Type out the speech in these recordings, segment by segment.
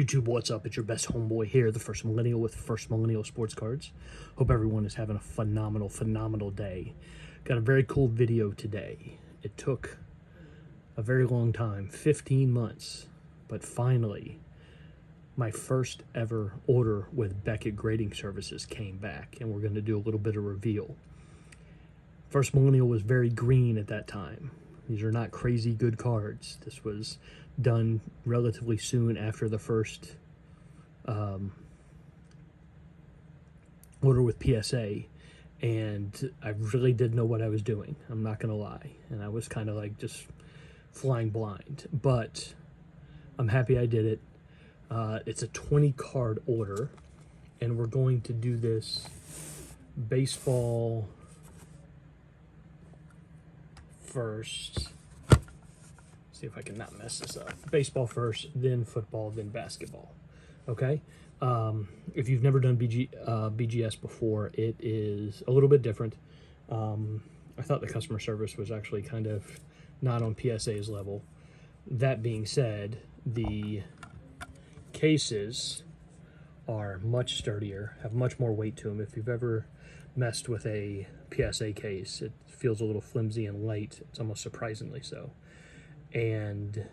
YouTube, what's up? It's your best homeboy here, the First Millennial with First Millennial Sports Cards. Hope everyone is having a phenomenal day. Got a very cool video today. It took a very long time, 15 months, but finally, my first ever order with Beckett Grading Services came back, and we're going to do a little bit of reveal. First Millennial was very green at that time. These are not crazy good cards. This was done relatively soon after the first order with PSA, and I really didn't know what I was doing. I'm not going to lie. And I was kind of like just flying blind. But I'm happy I did it. It's a 20 card order, and we're going to do this baseball first. See if I can not mess this up. Baseball first, then football, then basketball. Okay? If you've never done BGS before, it is a little bit different. I thought the customer service was actually kind of not on PSA's level. That being said, the cases are much sturdier, have much more weight to them. If you've ever messed with a PSA case, it feels a little flimsy and light. It's almost surprisingly so. And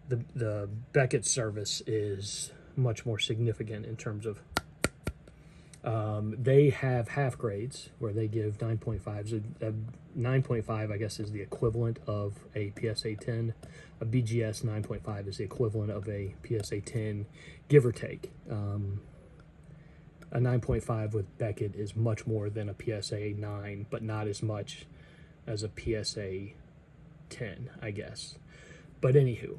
the Beckett service is much more significant in terms of they have half grades where they give 9.5s. 9.5, I guess, is the equivalent of a PSA 10. A BGS 9.5 is the equivalent of a PSA 10, give or take. A 9.5 with Beckett is much more than a PSA 9, but not as much as a PSA 10, I guess. But anywho,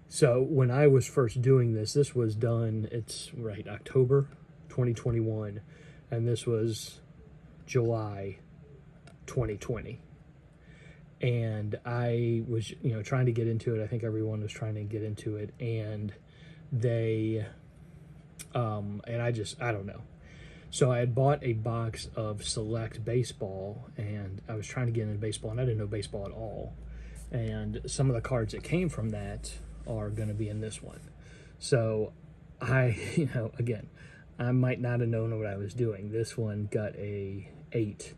so when I was first doing this, this was done, it's right, October 2021, and this was July 2020. And I was, trying to get into it. I think everyone was trying to get into it, and they, and I don't know. So I had bought a box of Select Baseball, and I was trying to get into baseball, and I didn't know baseball at all. And some of the cards that came from that are going to be in this one. So I, again, I might not have known what I was doing. This one got a 8,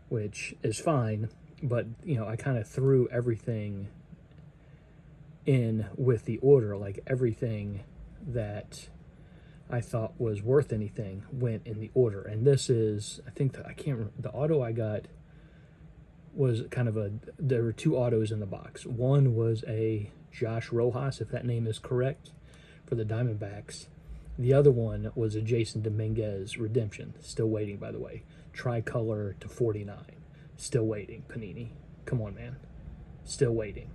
which is fine, but, I kind of threw everything in with the order, like everything that I thought was worth anything went in the order. And this is, I think, I can't remember, the auto I got was kind of there were 2 autos in the box. One was a Josh Rojas, if that name is correct, for the Diamondbacks. The other one was a Jason Dominguez Redemption, still waiting, by the way. Tricolor to 49, still waiting. Panini, come on, man, still waiting.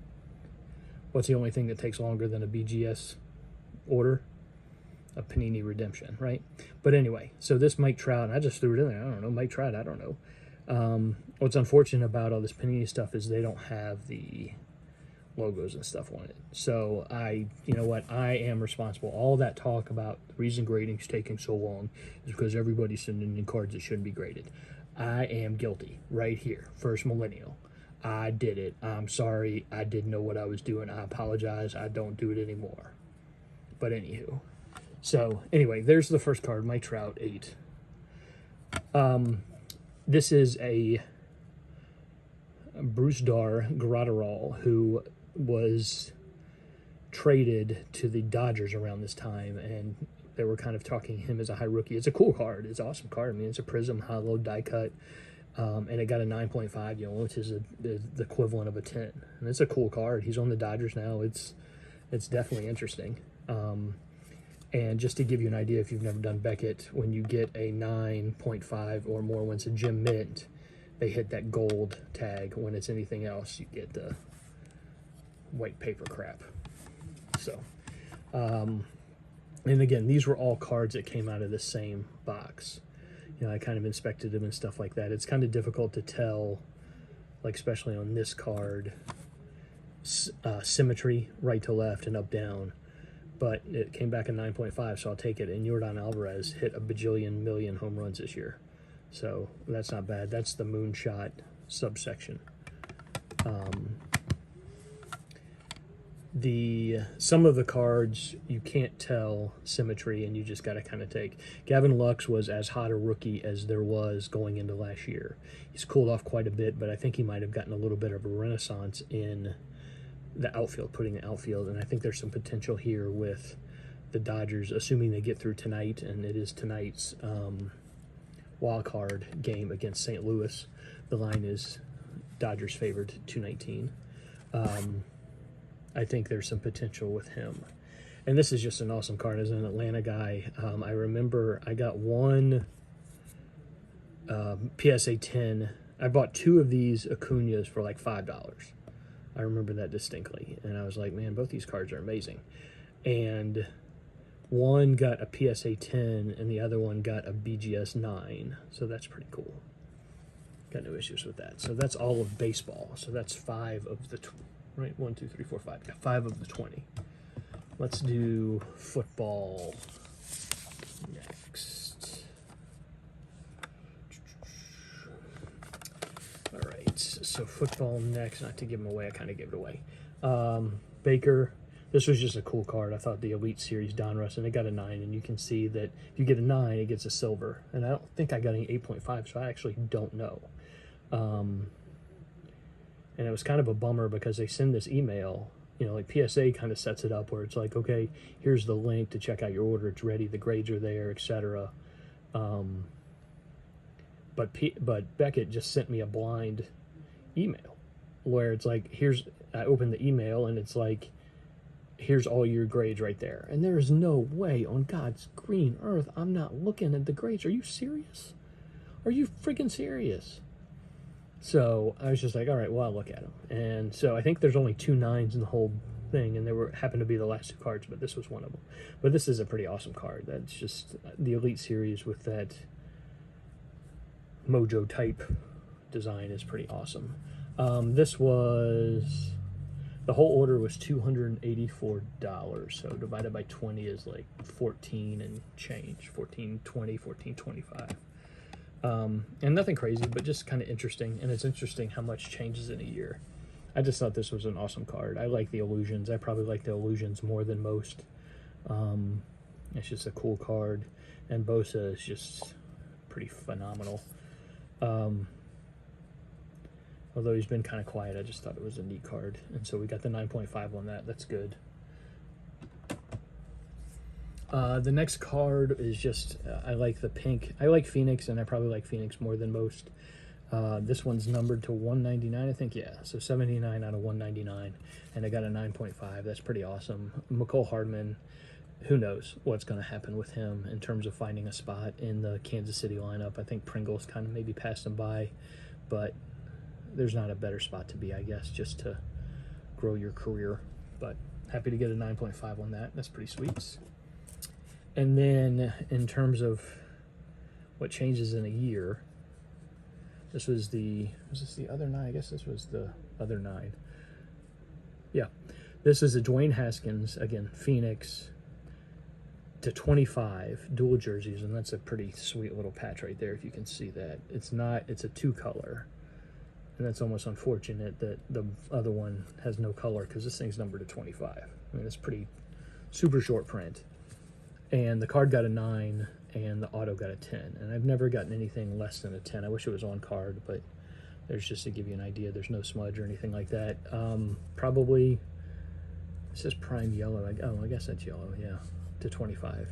What's the only thing that takes longer than a BGS order? A Panini Redemption, right? But anyway, so this Mike Trout, and I just threw it in there. I don't know, Mike Trout, I don't know. What's unfortunate about all this Panini stuff is they don't have the logos and stuff on it. So you know what, I am responsible. All that talk about the reason grading's taking so long is because everybody's sending in cards that shouldn't be graded. I am guilty right here. First Millennial. I did it. I'm sorry. I didn't know what I was doing. I apologize. I don't do it anymore. But anywho. So anyway, there's the first card, Mike Trout, 8. This is a Bruce Dar Gratterall, who was traded to the Dodgers around this time, and they were kind of talking him as a high rookie. It's a cool card. It's an awesome card. I mean, it's a Prism hollow die cut, and it got a 9.5, which is the equivalent of a 10. And it's a cool card. He's on the Dodgers now. It's definitely interesting. And just to give you an idea, if you've never done Beckett, when you get a 9.5 or more, when it's a gem mint, they hit that gold tag. When it's anything else, you get the white paper crap. So, and again, these were all cards that came out of the same box. I kind of inspected them and stuff like that. It's kind of difficult to tell, like especially on this card, symmetry, right to left and up down. But it came back in 9.5, so I'll take it. And Yordan Alvarez hit a bajillion million home runs this year. So that's not bad. That's the moonshot subsection. some of the cards you can't tell symmetry, and you just got to kind of take. Gavin Lux was as hot a rookie as there was going into last year. He's cooled off quite a bit, but I think he might have gotten a little bit of a renaissance in the outfield, putting the outfield, and I think there's some potential here with the Dodgers, assuming they get through tonight, and it is tonight's wild card game against St. Louis. The line is Dodgers favored 219. I think there's some potential with him. And this is just an awesome card. As an Atlanta guy, I remember I got one PSA 10. I bought two of these Acuñas for like $5. I remember that distinctly. And I was like, man, both these cards are amazing. And one got a PSA 10 and the other one got a BGS 9. So that's pretty cool. Got no issues with that. So that's all of baseball. So that's 5 of the... Right, 1, 2, 3, 4, 5. Yeah, 5 of the 20. Let's do football next. All right, so football next. Not to give them away, I kind of gave it away. Baker, this was just a cool card. I thought the Elite Series Donruss, and it got a 9, and you can see that if you get a 9, it gets a silver. And I don't think I got any 8.5, so I actually don't know. And it was kind of a bummer because they send this email, you know, like PSA kind of sets it up where it's like, okay, here's the link to check out your order. It's ready. The grades are there, etc. But Beckett just sent me a blind email where it's like, I opened the email and it's like, here's all your grades right there. And there is no way on God's green earth I'm not looking at the grades. Are you serious? Are you freaking serious? So I was just like, all right, well, I'll look at them. And so I think there's only 2 9s in the whole thing, and happened to be the last 2 cards, but this was one of them. But this is a pretty awesome card. That's just the Elite Series with that Mojo type design is pretty awesome. This was, the whole order was $284. So divided by 20 is like 14 and change, 14.20, 14.25. And nothing crazy, but just kind of interesting. And it's interesting how much changes in a year. I just thought this was an awesome card. I like the illusions. I probably like the illusions more than most. It's just a cool card. And Bosa is just pretty phenomenal. Although he's been kind of quiet, I just thought it was a neat card. And so we got the 9.5 on that. That's good. The next card is just, I like the pink. I like Phoenix, and I probably like Phoenix more than most. This one's numbered to 199, I think. Yeah, so 79 out of 199, and I got a 9.5. That's pretty awesome. McCole Hardman, who knows what's going to happen with him in terms of finding a spot in the Kansas City lineup. I think Pringle's kind of maybe passed him by, but there's not a better spot to be, I guess, just to grow your career. But happy to get a 9.5 on that. That's pretty sweet. And then in terms of what changes in a year, was this the other 9? I guess this was the other 9. Yeah. This is a Dwayne Haskins, again, Phoenix, to 25, dual jerseys, and that's a pretty sweet little patch right there, if you can see that. It's a 2-color, and that's almost unfortunate that the other one has no color because this thing's numbered to 25. I mean, it's pretty super short print. And the card got a 9, and the auto got a 10. And I've never gotten anything less than a 10. I wish it was on card, but there's just to give you an idea. There's no smudge or anything like that. Probably, this is prime yellow. I guess that's yellow, yeah, to 25.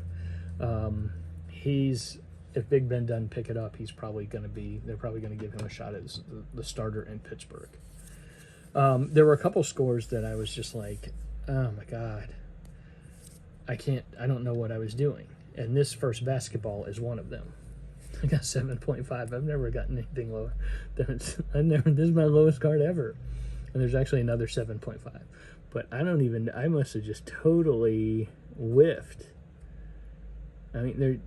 If Big Ben doesn't pick it up, they're probably going to give him a shot at the starter in Pittsburgh. There were a couple scores that I was just like, oh my God. I don't know what I was doing. And this first basketball is one of them. I got 7.5. I've never gotten anything lower. This is my lowest card ever. And there's actually another 7.5. But I must have just totally whiffed. I mean,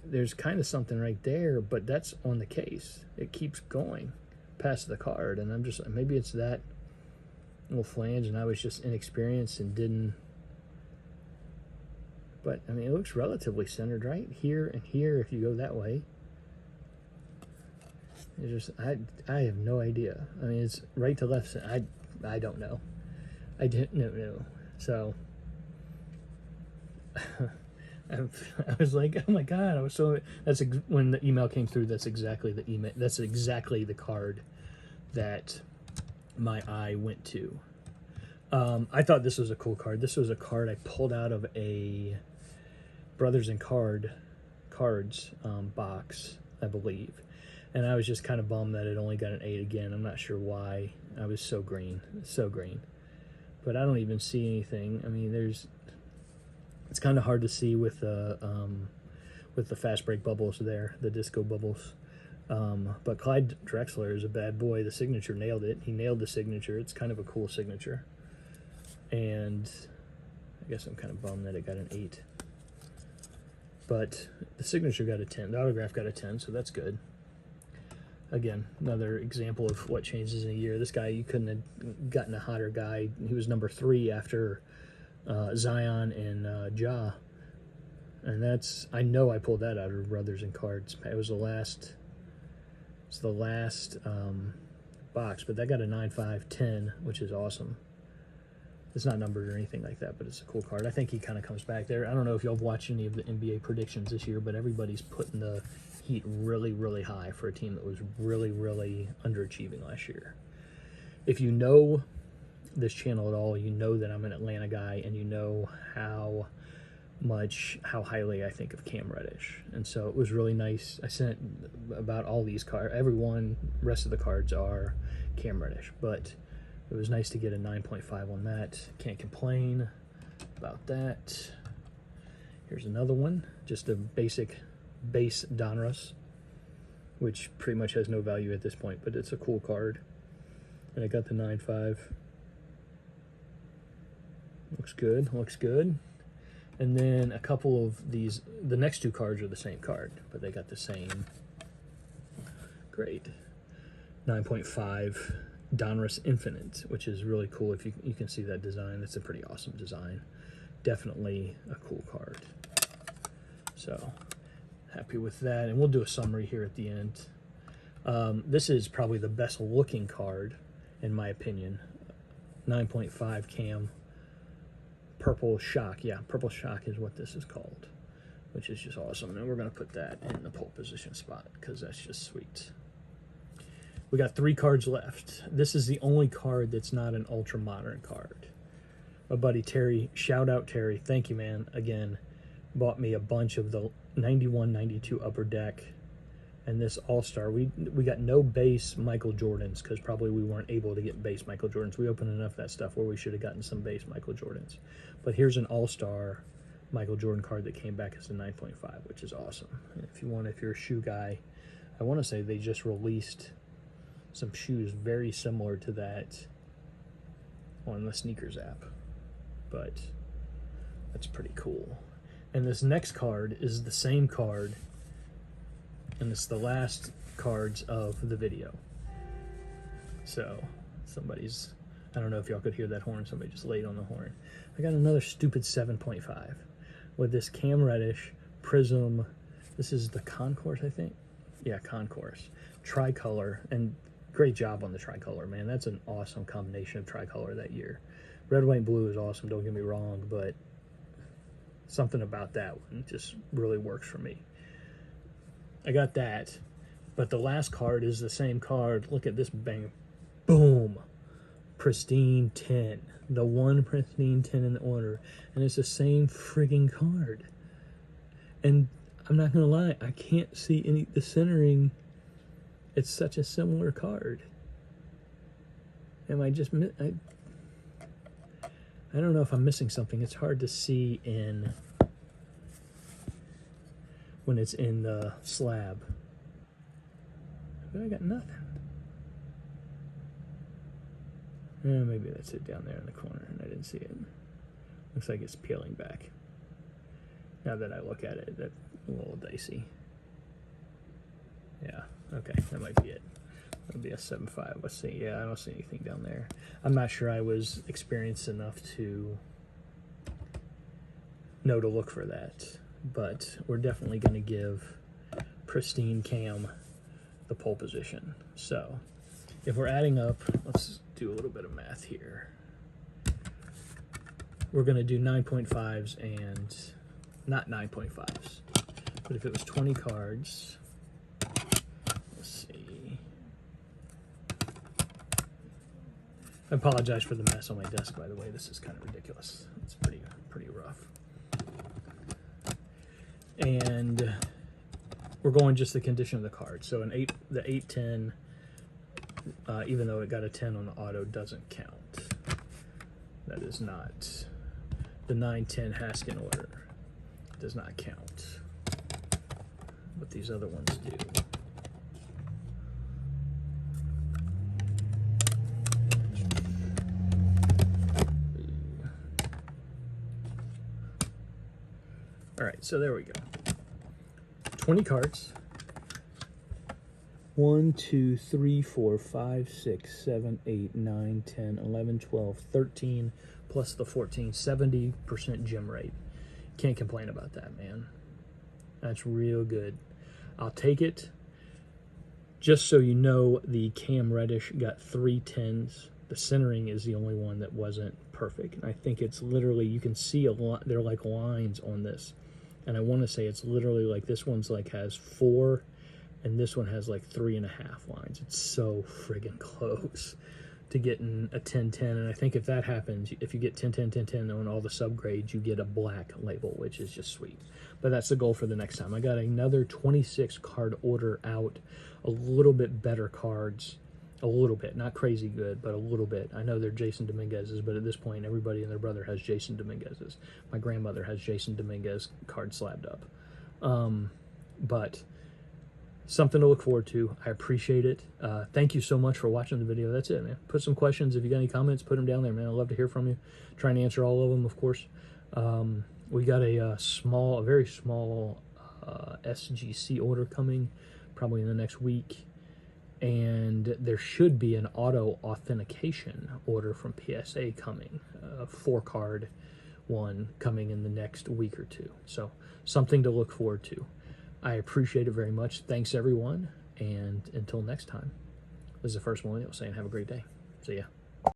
there's kind of something right there, but that's on the case. It keeps going past the card. And maybe it's that little flange, and I was just inexperienced and didn't. But, I mean, it looks relatively centered, right? Here and here, if you go that way. I have no idea. I mean, it's right to left. I don't know. I didn't know. So I was like, oh my god, I was so, that's when the email came through, that's exactly the email, that's exactly the card that my eye went to. I thought this was a cool card. This was a card I pulled out of a Brothers and Cards box, I believe. And I was just kind of bummed that it only got an 8 again. I'm not sure why. I was so green. But I don't even see anything. I mean, it's kind of hard to see with the fast break bubbles there, the disco bubbles. But Clyde Drexler is a bad boy. The signature nailed it. He nailed the signature. It's kind of a cool signature. And I guess I'm kind of bummed that it got an 8. But the signature got a 10. The autograph got a 10, so that's good. Again, another example of what changes in a year. This guy, you couldn't have gotten a hotter guy. He was number 3 after Zion and Ja. And that's, I know I pulled that out of Brothers and Cards. It was the last box, but that got a 9/5/10, which is awesome. It's not numbered or anything like that, but it's a cool card. I think he kind of comes back there. I don't know if y'all have watched any of the NBA predictions this year, but everybody's putting the Heat really, really high for a team that was really, really underachieving last year. If you know this channel at all, you know that I'm an Atlanta guy, and you know how highly I think of Cam Reddish. And so it was really nice. I sent about all these cards, rest of the cards are Cam Reddish, but it was nice to get a 9.5 on that. Can't complain about that. Here's another one, just a basic base Donruss, which pretty much has no value at this point, but it's a cool card. And I got the 9.5. Looks good. And then a couple of these, the next 2 cards are the same card, but they got the same grade. 9.5 Donruss Infinite, which is really cool. If you can see that design, it's a pretty awesome design. Definitely a cool card. So happy with that, and we'll do a summary here at the end. This is probably the best looking card in my opinion. 9.5 Cam Purple Shock. Yeah, Purple Shock is what this is called, which is just awesome. And we're going to put that in the pole position spot because that's just sweet. We got 3 cards left. This is the only card that's not an ultra modern card. My buddy Terry, shout out Terry, thank you man, again, bought me a bunch of the 91-92 Upper Deck and this All-Star. We got no base Michael Jordans because probably we weren't able to get base Michael Jordans. We opened enough of that stuff where we should have gotten some base Michael Jordans. But here's an All-Star Michael Jordan card that came back as a 9.5, which is awesome. And if you're a shoe guy, I want to say they just released some shoes very similar to that on the sneakers app, but that's pretty cool. And this next card is the same card, and it's the last cards of the video. So somebody's, I don't know if y'all could hear that horn, somebody just laid on the horn. I got another stupid 7.5 with this Cam Reddish Prism. This is the Concourse, I think. Yeah, Concourse tricolor, and great job on the tricolor, man. That's an awesome combination of tricolor that year. Red, white, and blue is awesome, don't get me wrong, but something about that one just really works for me. I got that, but the last card is the same card. Look at this bang. Boom. Pristine 10. The one pristine 10 in the order. And it's the same frigging card. And I'm not going to lie, I can't see the centering. It's such a similar card. Am I just... I don't know if I'm missing something. It's hard to see when it's in the slab. But I got nothing. Maybe that's it down there in the corner and I didn't see it. Looks like it's peeling back. Now that I look at it, that's a little dicey. Yeah, okay, that might be it. That'll be a 7.5. Let's see. Yeah, I don't see anything down there. I'm not sure I was experienced enough to know to look for that, but we're definitely going to give Pristine Cam the pole position. So if we're adding up, let's do a little bit of math here. we're going to do 9.5s and not 9.5s. But if it was 20 cards, let's see. I apologize for the mess on my desk, by the way. This is kind of ridiculous. It's pretty rough. And we're going just the condition of the card. So the 810, even though it got a 10 on the auto, doesn't count. That is not. The 910 Haskin order does not count. But these other ones do. All right, so there we go. 20 cards. 1, 2, 3, 4, 5, 6, 7, 8, 9, 10, 11, 12, 13, plus the 14, 70% gem rate. Can't complain about that, man. That's real good. I'll take it. Just so you know, the Cam Reddish got 3 10s. The centering is the only one that wasn't perfect. And I think it's literally, you can see a lot, they're like lines on this. And I want to say it's literally like this one's like has 4 and this one has like 3.5 lines. It's so friggin' close to getting a 10-10. And I think if that happens, if you get 10-10-10-10 on all the subgrades, you get a black label, which is just sweet. But that's the goal for the next time. I got another 26 card order out, a little bit better cards, a little bit, not crazy good, but a little bit. I know they're Jason Dominguez's, but at this point, everybody and their brother has Jason Dominguez's. My grandmother has Jason Dominguez card slabbed up. But something to look forward to. I appreciate it. Thank you so much for watching the video. That's it, man. Put some questions. If you got any comments, put them down there, man. I'd love to hear from you. Trying to answer all of them, of course. We got a very small SGC order coming probably in the next week. And there should be an auto authentication order from PSA coming, a 4-card one coming in the next week or two. So something to look forward to. I appreciate it very much. Thanks, everyone. And until next time, this is the First Millennial saying have a great day. See ya.